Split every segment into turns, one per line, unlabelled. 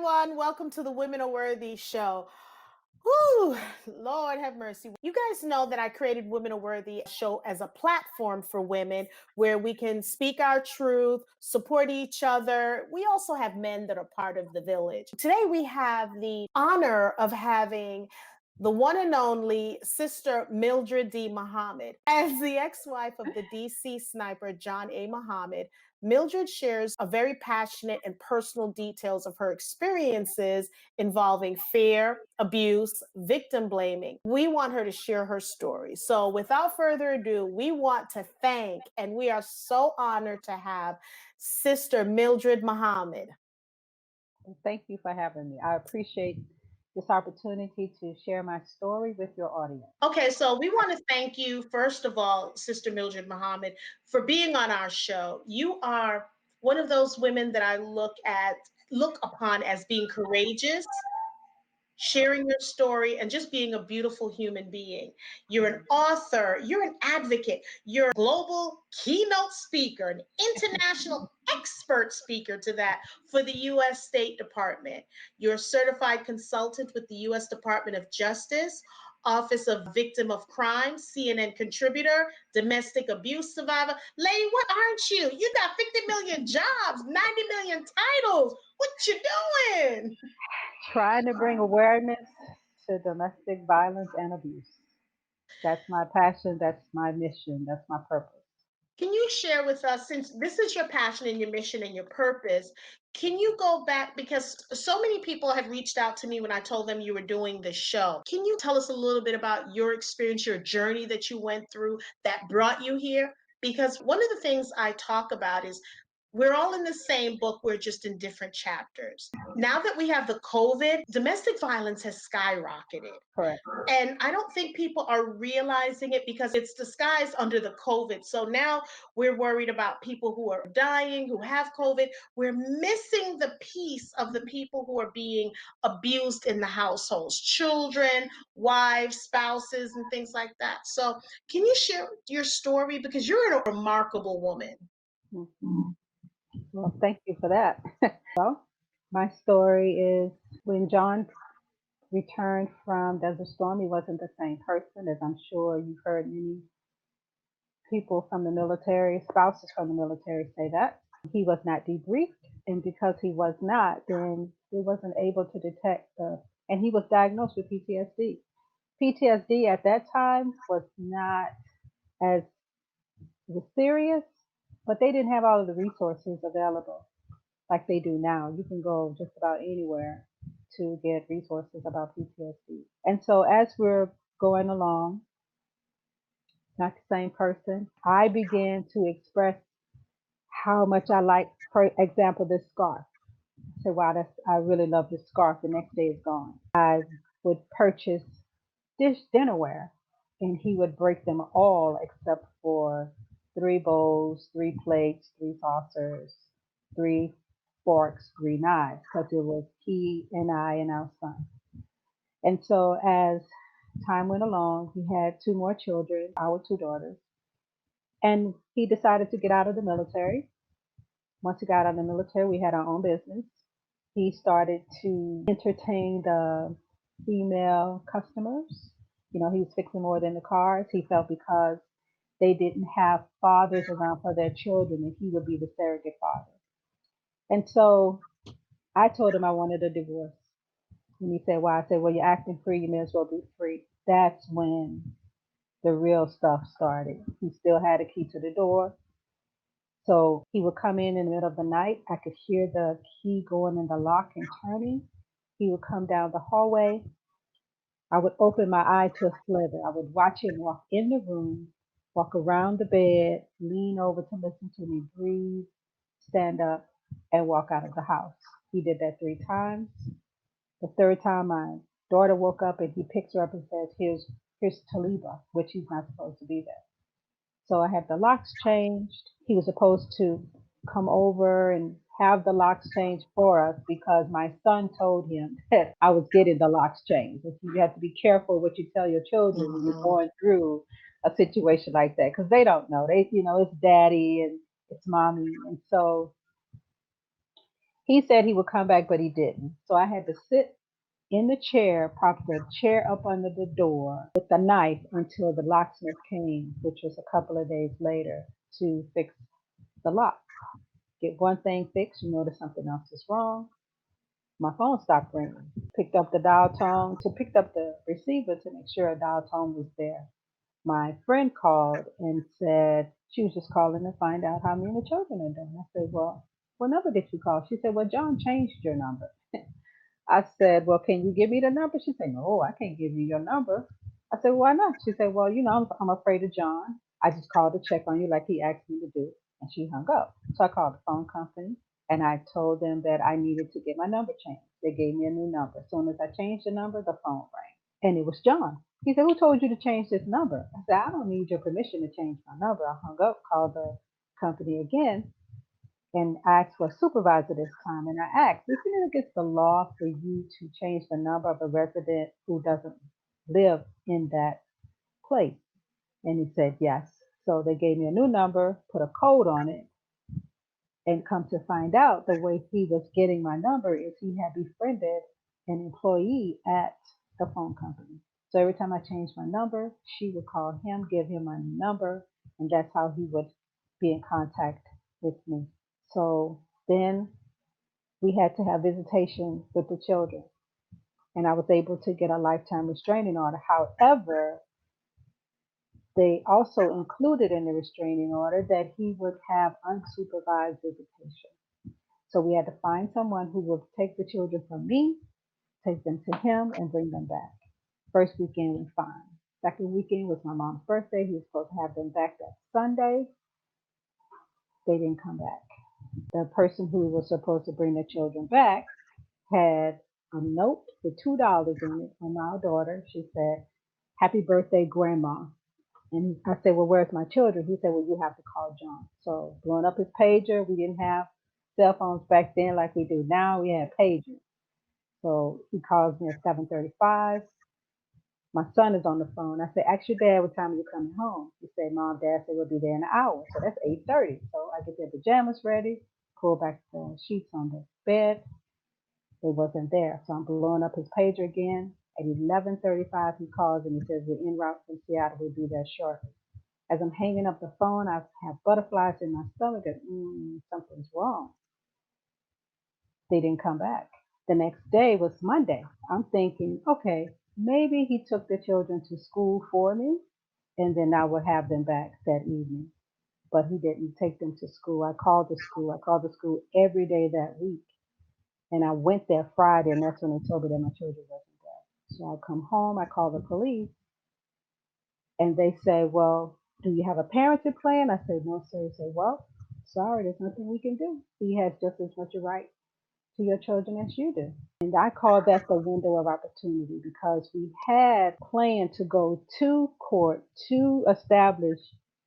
everyone. Welcome to the Women Are Worthy show. Whew, Lord have mercy. You guys know that I created Women Are Worthy show as a platform for women where we can speak our truth, support each other. We also have men that are part of the village. Today we have the honor of having the one and only Sister Mildred D. Muhammad. As the ex-wife of the DC sniper John A. Muhammad, Mildred shares a very passionate and personal details of her experiences involving fear, abuse, victim blaming. We want her to share her story. So without further ado, we want to thank, and we are so honored to have Sister Mildred Muhammad.
Thank you for having me. I appreciate this opportunity to share my story with your audience.
Okay, so we want to thank you, first of all, Sister Mildred Muhammad, for being on our show. You are one of those women that I look upon as being courageous, sharing your story, and just being a beautiful human being. You're an author, you're an advocate, you're a global keynote speaker, an international expert speaker to that for the U.S. State Department. You're a certified consultant with the U.S. Department of Justice, Office of Victim of Crime, CNN contributor, domestic abuse survivor. Lady, what aren't you? You got 50 million jobs, 90 million titles. What you doing?
Trying to bring awareness to domestic violence and abuse. That's my passion, that's my mission, that's my purpose.
Can you share with us, since this is your passion and your mission and your purpose, can you go back? Because so many people have reached out to me when I told them you were doing the show. Can you tell us a little bit about your experience, your journey that you went through that brought you here? Because one of the things I talk about is we're all in the same book, we're just in different chapters. Now that we have the COVID, domestic violence has skyrocketed.
Correct.
And I don't think people are realizing it because it's disguised under the COVID. So now we're worried about people who are dying, who have COVID. We're missing the piece of the people who are being abused in the households, children, wives, spouses, and things like that. So can you share your story? Because you're a remarkable woman.
Mhm. Well, thank you for that. Well, my story is when John returned from Desert Storm, he wasn't the same person, as I'm sure you've heard many people from the military, spouses from the military say that. He was not debriefed, and because he was not, then he wasn't able to detect and he was diagnosed with PTSD. PTSD at that time was not as serious, but they didn't have all of the resources available like they do now. You can go just about anywhere to get resources about PTSD. And so as we're going along, not the same person, I began to express how much I like, for example, this scarf. I said, wow, I really love this scarf. The next day it's gone. I would purchase dinnerware, and he would break them all except for three bowls, three plates, three saucers, three forks, three knives, because it was he and I and our son. And so as time went along, he had two more children, our two daughters, and he decided to get out of the military. Once he got out of the military, we had our own business. He started to entertain the female customers. You know, he was fixing more than the cars. He felt because they didn't have fathers around for their children, that he would be the surrogate father. And so I told him I wanted a divorce. And he said, why? I said, well, you're acting free. You may as well be free. That's when the real stuff started. He still had a key to the door. So he would come in the middle of the night. I could hear the key going in the lock and turning. He would come down the hallway. I would open my eye to a sliver. I would watch him walk in the room, walk around the bed, lean over to listen to me breathe, stand up, and walk out of the house. He did that 3 times. The third time, my daughter woke up and he picks her up and says, here's Taliba, which he's not supposed to be there. So I had the locks changed. He was supposed to come over and have the locks changed for us because my son told him that I was getting the locks changed. And you have to be careful what you tell your children when you're going through a situation like that because they don't know. It's daddy and it's mommy. And so He said he would come back, but he didn't. So I had to sit in the chair, prop the chair up under the door with the knife until the locksmith came, which was a couple of days later, to fix the lock. Get one thing fixed, you notice something else is wrong. My phone stopped ringing. Picked up the dial tone to picked up the receiver to make sure a dial tone was there. My friend called and said she was just calling to find out how me and the children are doing. I said, well, what number did you call? She said, well, John changed your number. I said, well, can you give me the number? She said, no, I can't give you your number. I said, why not? She said, well, I'm afraid of John. I just called to check on you like he asked me to do. And she hung up. So I called the phone company and I told them that I needed to get my number changed. They gave me a new number. As soon as I changed the number, the phone rang. And it was John. He said, who told you to change this number? I said, I don't need your permission to change my number. I hung up, called the company again, and asked for a supervisor this time. And I asked, isn't it against the law for you to change the number of a resident who doesn't live in that place? And he said, yes. So they gave me a new number, put a code on it, and come to find out the way he was getting my number is he had befriended an employee at the phone company. So every time I changed my number, she would call him, give him my new number, and that's how he would be in contact with me. So then we had to have visitation with the children, and I was able to get a lifetime restraining order. However, they also included in the restraining order that he would have unsupervised visitation. So we had to find someone who would take the children from me, take them to him, and bring them back. First weekend was fine. Second weekend was my mom's birthday. He was supposed to have them back that Sunday. They didn't come back. The person who was supposed to bring the children back had a note with $2 in it from our daughter. She said, happy birthday, grandma. And I said, well, where's my children? He said, well, you have to call John. So blowing up his pager. We didn't have cell phones back then like we do now. We had pagers. So he calls me at 7:35. My son is on the phone. I said, ask your dad what time are you coming home? He said, Mom, Dad said we'll be there in an hour. So that's 8:30. So I get their pajamas ready, pull back the sheets on the bed. It wasn't there. So I'm blowing up his pager again. At 11:35, he calls and he says, we're en route from Seattle. We'll be there shortly. As I'm hanging up the phone, I have butterflies in my stomach and something's wrong. They didn't come back. The next day was Monday. I'm thinking, okay, maybe he took the children to school for me and then I would have them back that evening. But he didn't take them to school. I called the school. I called the school every day that week. And I went there Friday and that's when they told me that my children wasn't there. So I come home, I call the police and they say, well, do you have a parenting plan? I said, no, sir. He said, well, sorry, there's nothing we can do. He has just as much a right to your children as you do. And I call that the window of opportunity because we had planned to go to court to establish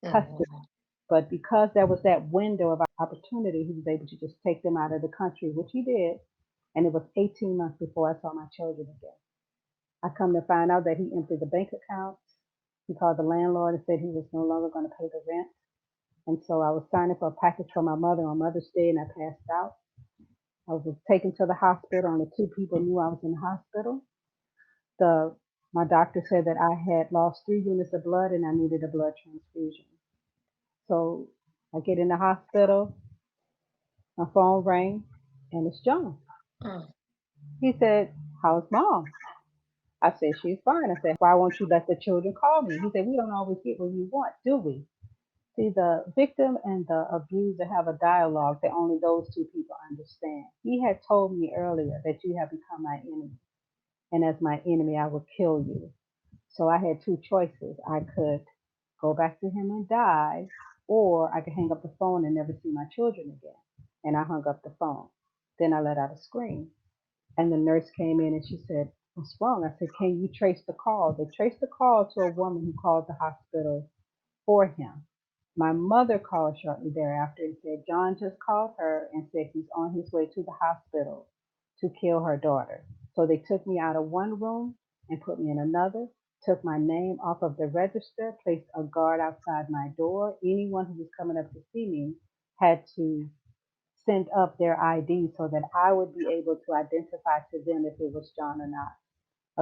custody.
Mhm.
But because there was that window of opportunity, he was able to just take them out of the country, which he did. And it was 18 months before I saw my children again. I come to find out that he emptied the bank accounts. He called the landlord and said he was no longer going to pay the rent. And so I was signing for a package for my mother on Mother's Day and I passed out. I was taken to the hospital. Only two people knew I was in the hospital. The My doctor said that I had lost 3 units of blood and I needed a blood transfusion. So I get in the hospital, my phone rang, and it's John.
Mm.
He said, how's mom? I said, she's fine. I said, why won't you let the children call me? He said, we don't always get what we want, do we? See, the victim and the abuser have a dialogue that only those two people understand. He had told me earlier that you have become my enemy, and as my enemy, I will kill you. So I had two choices. I could go back to him and die, or I could hang up the phone and never see my children again. And I hung up the phone. Then I let out a scream. And the nurse came in and she said, what's wrong? I said, can you trace the call? They traced the call to a woman who called the hospital for him. My mother called shortly thereafter and said John just called her and said he's on his way to the hospital to kill her daughter. So they took me out of one room and put me in another, took my name off of the register, placed a guard outside my door. Anyone who was coming up to see me had to sent up their ID so that I would be able to identify to them if it was John or not.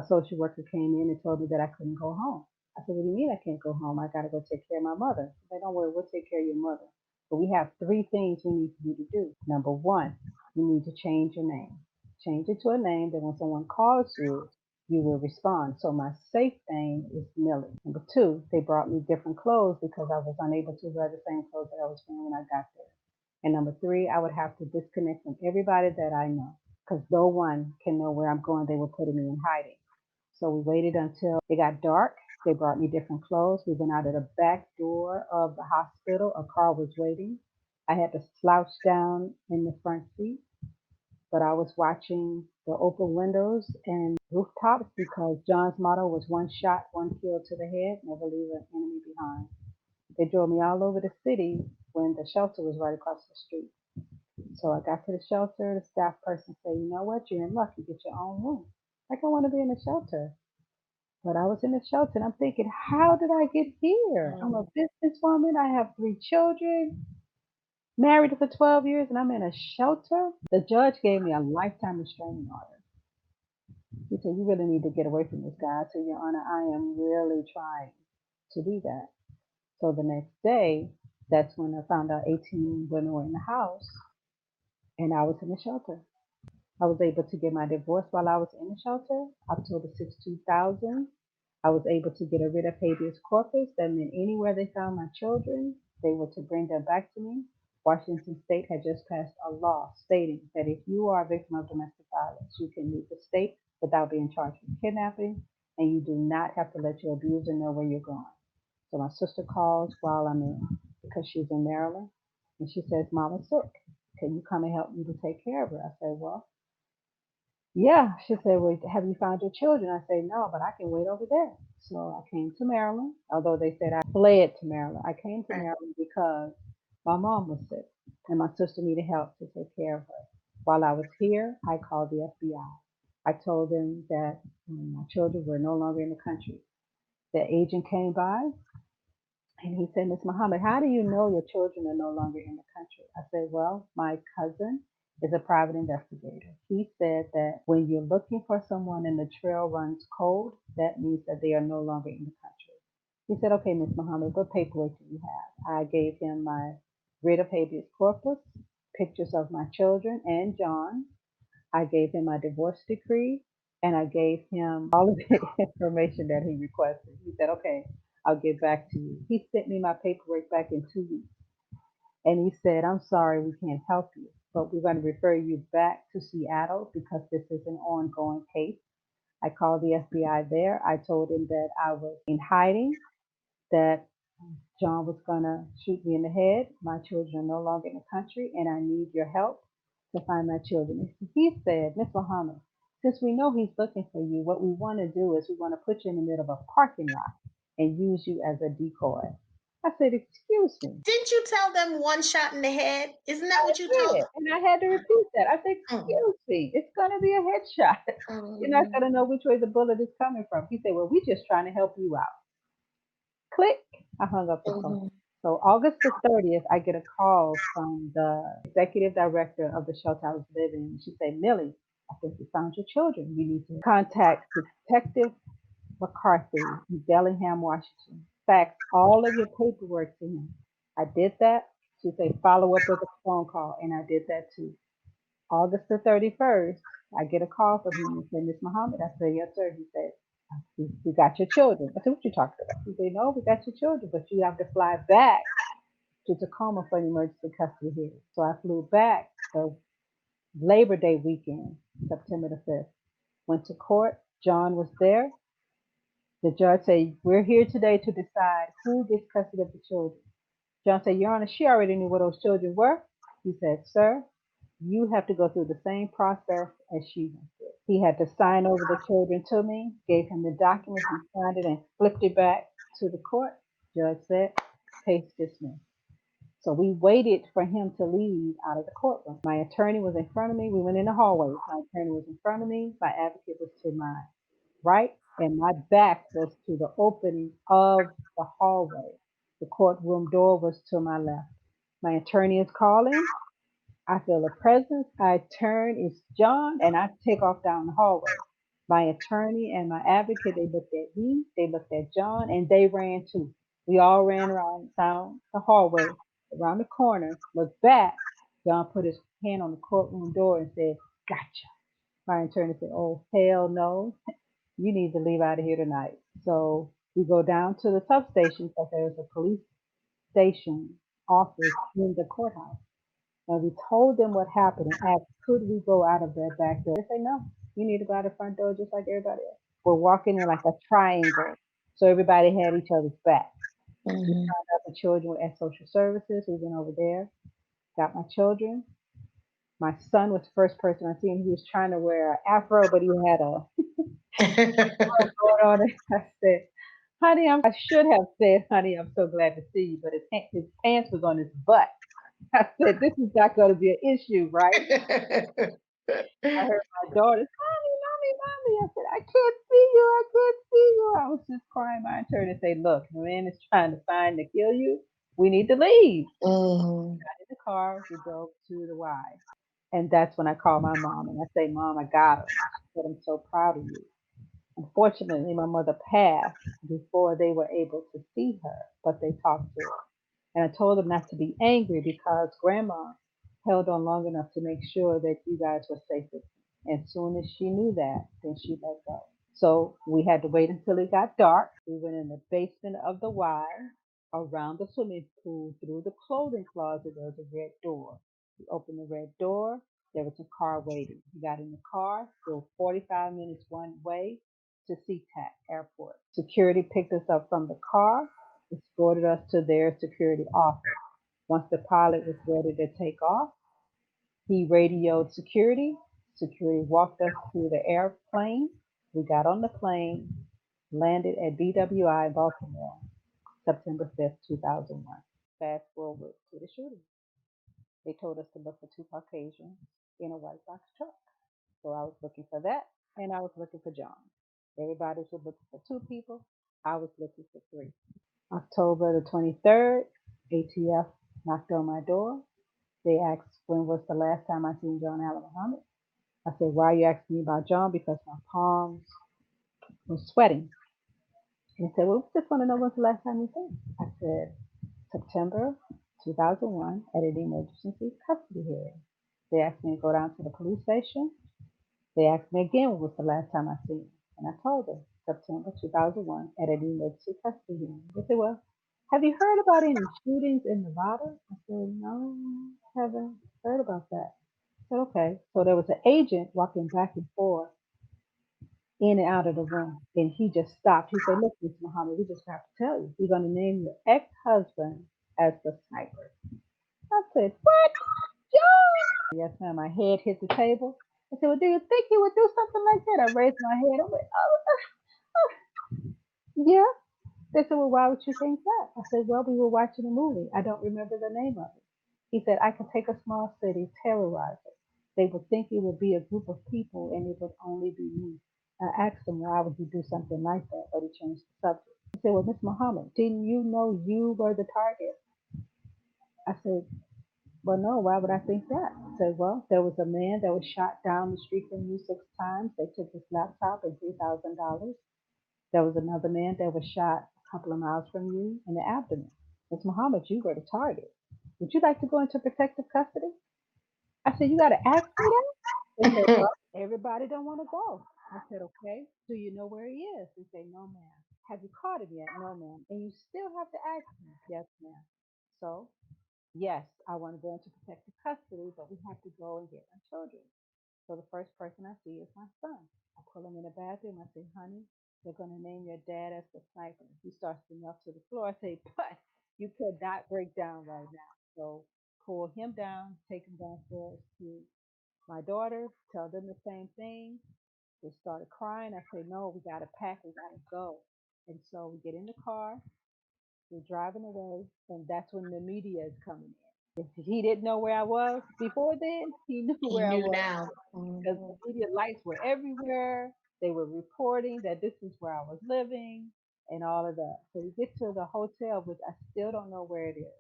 A social worker came in and told me that I couldn't go home. I said, what do you mean I can't go home? I got to go take care of my mother. She said, don't worry, we'll take care of your mother. But we have three things we need you to do. Number one, you need to change your name. Change it to a name that when someone calls you, you will respond. So my safe name is Millie. Number two, they brought me different clothes because I was unable to wear the same clothes that I was wearing when I got there. And number three, I would have to disconnect from everybody that I know because no one can know where I'm going. They were putting me in hiding. So we waited until it got dark. They brought me different clothes. We went out of the back door of the hospital. A car was waiting. I had to slouch down in the front seat, but I was watching the open windows and rooftops because John's motto was one shot, one kill to the head, never leave an enemy behind. They drove me all over the city when the shelter was right across the street. So I got to the shelter. The staff person said, you know what? You're in luck. You get your own room. Like, I want to be in the shelter. But I was in the shelter and I'm thinking, how did I get here? I'm a businesswoman. I have three children, married for 12 years, and I'm in a shelter. The judge gave me a lifetime restraining order. He said, you really need to get away from this guy. I said, Your Honor, I am really trying to do that. So the next day, that's when I found out 18 women were in the house and I was in the shelter. I was able to get my divorce while I was in the shelter, October 6, 2000. I was able to get a writ of habeas corpus. That meant anywhere they found my children, they were to bring them back to me. Washington State had just passed a law stating that if you are a victim of domestic violence, you can leave the state without being charged with kidnapping, and you do not have to let your abuser know where you're going. So my sister calls while I'm in because she's in Maryland, and she says, Mama's sick. Can you come and help me to take care of her? I said, well, yeah. She said, well, have you found your children? I said, no, but I can wait over there. So I came to Maryland, although they said I fled to Maryland. I came to Maryland because my mom was sick and my sister needed help to take care of her. While I was here, I called the FBI. I told them that my children were no longer in the country. The agent came by and he said, Miss Muhammad, how do you know your children are no longer in the country? I said, well, my cousin is a private investigator. He said that when you're looking for someone and the trail runs cold, that means that they are no longer in the country. He said, okay, Miss Muhammad, what paperwork do you have? I gave him my writ of habeas corpus, pictures of my children and John. I gave him my divorce decree, and I gave him all of the information that he requested. He said, okay, I'll get back to you. He sent me my paperwork back in 2 weeks. And he said, I'm sorry, we can't help you, but we're going to refer you back to Seattle because this is an ongoing case. I called the FBI there. I told him that I was in hiding, that John was going to shoot me in the head. My children are no longer in the country, and I need your help to find my children. He said, Miss Muhammad, since we know he's looking for you, what we want to do is we want to put you in the middle of a parking lot and use you as a decoy. I said, excuse me.
Didn't you tell them one shot in the head? Isn't that what you told them?
And I had to repeat that. I said, excuse me, it's going to be a headshot. You're not going to know which way the bullet is coming from. He said, well, we're just trying to help you out. Click. I hung up the phone. So August the 30th, I get a call from the executive director of the shelter I was living in. She said, Millie, I think you found your children. You need to contact Detective McCarthy in Bellingham, Washington. Fax all of your paperwork to him. I did that. She said, follow up with a phone call, and I did that too. August the 31st, I get a call from him and said, Miss Muhammad. I said, yes, sir. He said, we got your children. I said, what you talking about? He said, no, we got your children, but you have to fly back to Tacoma for an emergency custody hearing. So I flew back the Labor Day weekend, September the 5th. Went to court. John was there. The judge said, we're here today to decide who gets custody of the children. John said, Your Honor, she already knew what those children were. He said, sir, you have to go through the same process as she went through. He had to sign over the children to me, gave him the documents, he signed it and flipped it back to the court. Judge said, case dismissed. So we waited for him to leave out of the courtroom. My attorney was in front of me. We went in the hallway. My attorney was in front of me. My advocate was to my right, and my back was to the opening of the hallway. The courtroom door was to my left. My attorney is calling. I feel a presence. I turn, it's John, and I take off down the hallway. My attorney and my advocate, they looked at me, they looked at John, and they ran too. We all ran around down the hallway, around the corner, looked back. John put his hand on the courtroom door and said, "Gotcha." My attorney said, "Oh, hell no. You need to leave out of here tonight." So we go down to the substation because there's a police station office in the courthouse. And we told them what happened and asked, could we go out of that back door? They say, no, you need to go out the front door just like everybody else. We're walking in like a triangle. So everybody had each other's back. We
Mhm.
found out the children were at social services. We went over there, got my children. My son was the first person I seen. He was trying to wear an afro, but he had a going on it. I said, honey, I should have said, honey, I'm so glad to see you, but his pants was on his butt. I said, this is not going to be an issue, right? I heard my daughter, mommy, mommy, mommy. I said, I can't see you. I can't see you. I was just crying. My attorney said, look, the man is trying to find to kill you. We need to leave.
Mhm.
Got in the car. We drove to the Y. And that's when I called my mom and I say, Mom, I got him. She said, I'm so proud of you. Unfortunately, my mother passed before they were able to see her, but they talked to her. And I told them not to be angry because grandma held on long enough to make sure that you guys were safe with me. As soon as she knew that, then she let go. So we had to wait until it got dark. We went in the basement of the Y, around the swimming pool, through the clothing closet. There was a red door. We opened the red door. There was a car waiting. We got in the car, drove 45 minutes one way to SeaTac Airport. Security picked us up from the car, escorted us to their security office. Once the pilot was ready to take off, he radioed security. Security walked us to the airplane. We got on the plane, landed at BWI Baltimore, September 5th, 2001. Fast forward to the shooting. They told us to look for two Caucasians in a white box truck. So I was looking for that, and I was looking for John. Everybody was looking for two people. I was looking for three. October the 23rd, ATF knocked on my door. They asked when was the last time I seen John Allen Muhammad. I said, why are you asking me about John? Because my palms were sweating. And they said, well, we just want to know when's the last time you seen him. I said, September 2001 at an emergency custody hearing. They asked me to go down to the police station. They asked me again when was the last time I seen him. And I told them, September 2001 at an emergency custody hearing. They said, well, have you heard about any shootings in Nevada? I said, no, haven't heard about that. I said, okay. So there was an agent walking back and forth in and out of the room. And he just stopped. He said, look, Miss Muhammad, we just have to tell you, we're going to name your ex-husband as the sniper. I said, what? John? Yes, ma'am. My head hit the table. I said, well, do you think he would do something like that? I raised my head. I went, oh, yeah. They said, well, why would you think that? I said, well, we were watching a movie. I don't remember the name of it. He said, I could take a small city, terrorize it. They would think it would be a group of people and it would only be me. I asked him, why would he do something like that? But he changed the subject. He said, well, Miss Muhammad, didn't you know you were the target? I said, well, no, why would I think that? I said, well, there was a man that was shot down the street from you 6 times. They took his laptop and $3,000. There was another man that was shot a couple of miles from you in the abdomen. Miss Muhammad, you were the target. Would you like to go into protective custody? I said, you got to ask me that? They said, well, everybody don't want to go. I said, okay. Do you know where he is? They say, no, ma'am. Have you caught him yet? No, ma'am. And you still have to ask me. Yes, ma'am. So yes, I want to go into protective custody, but we have to go and get my children. So the first person I see is my son. I pull him in the bathroom. I say, honey, they're going to name your dad as the sniper. He starts to melt to the floor. I say, but you could not break down right now. So pull him down, take him downstairs to my daughter, tell them the same thing. They started crying. I say, no, we got to pack. We got to go. And so we get in the car. We're driving away. And that's when the media is coming in. If he didn't know where I was before then, he knew
You
where I
knew
was
now.
because the
Mhm.
media lights were everywhere. They were reporting that this is where I was living and all of that. So we get to the hotel, which I still don't know where it is.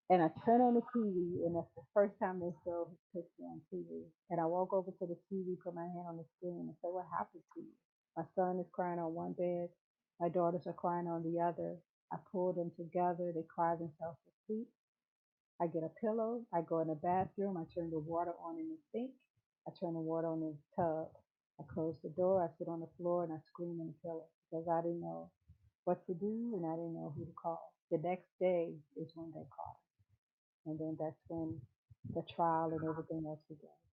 And I turn on the TV, and that's the first time they show his picture on TV. And I walk over to the TV, put my hand on the screen, and say, "What happened to you?" My son is crying on one bed, my daughters are crying on the other. I pull them together, they cry themselves to sleep. I get a pillow, I go in the bathroom, I turn the water on in the sink, I turn the water on in the tub. I close the door, I sit on the floor, and I scream in the pillow because I didn't know what to do and I didn't know who to call. The next day is when they called. And then that's when the trial and everything else began.